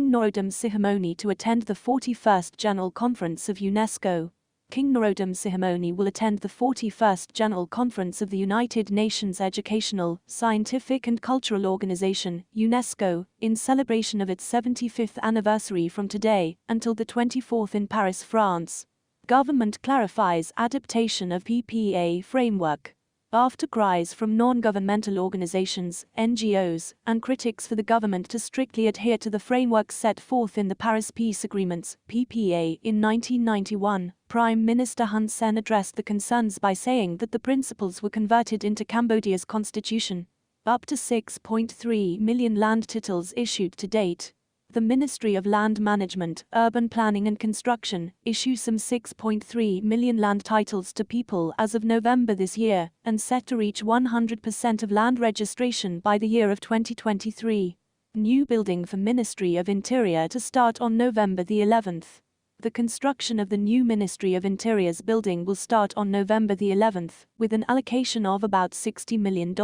King Norodom Sihamoni to attend the 41st General Conference of UNESCO. King Norodom Sihamoni will attend the 41st General Conference of the United Nations Educational, Scientific and Cultural Organization, UNESCO, in celebration of its 75th anniversary from today until the 24th in Paris, France. Government clarifies adaptation of PPA framework. After cries from non-governmental organizations, NGOs, and critics for the government to strictly adhere to the framework set forth in the Paris Peace Agreements, PPA, in 1991, Prime Minister Hun Sen addressed the concerns by saying that the principles were converted into Cambodia's constitution. Up to 6.3 million land titles issued to date. The Ministry of Land Management, Urban Planning and Construction issues some 6.3 million land titles to people as of November this year, and set to reach 100% of land registration by the year of 2023. New building for Ministry of Interior to start on November the 11th. The construction of the new Ministry of Interior's building will start on November the 11th, with an allocation of about $60 million.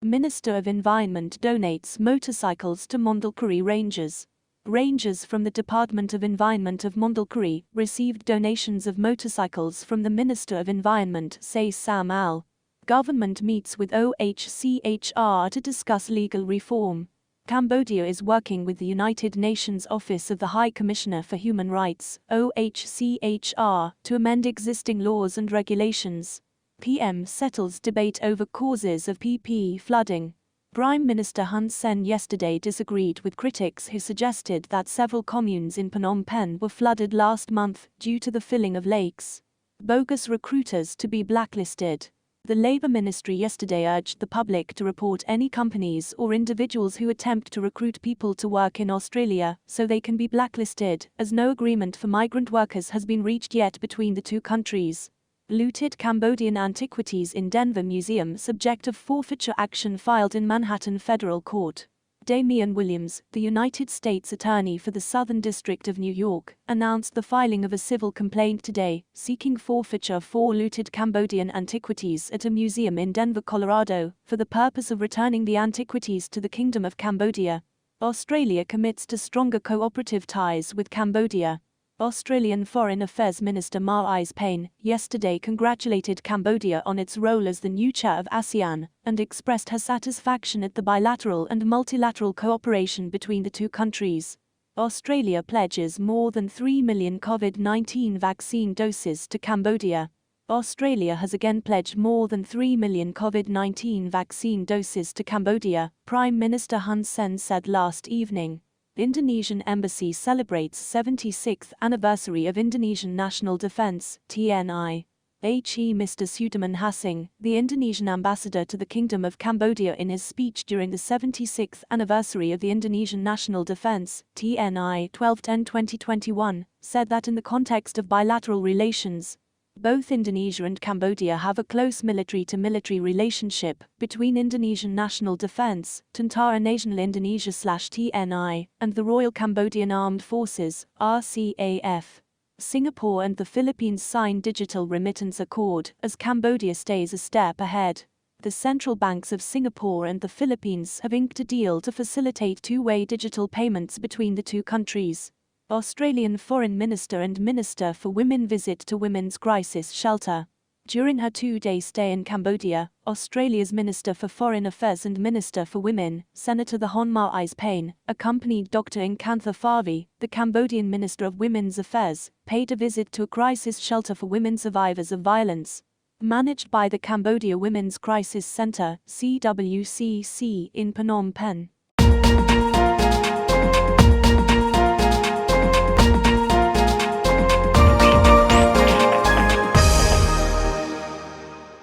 Minister of Environment donates motorcycles to Mondulkiri Rangers. Rangers from the Department of Environment of Mondulkiri received donations of motorcycles from the Minister of Environment, says Sam Al. Government meets with OHCHR to discuss legal reform. Cambodia is working with the United Nations Office of the High Commissioner for Human Rights, OHCHR, to amend existing laws and regulations. PM settles debate over causes of PP flooding. Prime Minister Hun Sen yesterday disagreed with critics who suggested that several communes in Phnom Penh were flooded last month due to the filling of lakes. Bogus recruiters to be blacklisted. The Labour Ministry yesterday urged the public to report any companies or individuals who attempt to recruit people to work in Australia so they can be blacklisted, as no agreement for migrant workers has been reached yet between the two countries. Looted Cambodian antiquities in Denver Museum subject of forfeiture action filed in Manhattan Federal Court. Damian Williams, the United States Attorney for the Southern District of New York, announced the filing of a civil complaint today, seeking forfeiture of 4 looted Cambodian antiquities at a museum in Denver, Colorado, for the purpose of returning the antiquities to the Kingdom of Cambodia. Australia commits to stronger cooperative ties with Cambodia. Australian Foreign Affairs Minister Marise Payne yesterday congratulated Cambodia on its role as the new chair of ASEAN, and expressed her satisfaction at the bilateral and multilateral cooperation between the two countries. Australia pledges more than 3 million COVID-19 vaccine doses to Cambodia. Australia has again pledged more than 3 million COVID-19 vaccine doses to Cambodia, Prime Minister Hun Sen said last evening. Indonesian Embassy celebrates 76th anniversary of Indonesian National Defense, TNI. Mr. Sudirman Hasing, the Indonesian ambassador to the Kingdom of Cambodia, in his speech during the 76th anniversary of the Indonesian National Defense, TNI 12/10/2021, said that in the context of bilateral relations, both Indonesia and Cambodia have a close military-to-military relationship between Indonesian National Defense, Tentara Nasional Indonesia/TNI, and the Royal Cambodian Armed Forces, RCAF. Singapore and the Philippines sign digital remittance accord as Cambodia stays a step ahead. The central banks of Singapore and the Philippines have inked a deal to facilitate two-way digital payments between the two countries. Australian Foreign Minister and Minister for Women visit to Women's Crisis Shelter. During her 2-day stay in Cambodia, Australia's Minister for Foreign Affairs and Minister for Women, Senator Thon Marise Payne, accompanied Dr. Nkantha Favi, the Cambodian Minister of Women's Affairs, paid a visit to a crisis shelter for women survivors of violence. Managed by the Cambodia Women's Crisis Centre, CWCC, in Phnom Penh.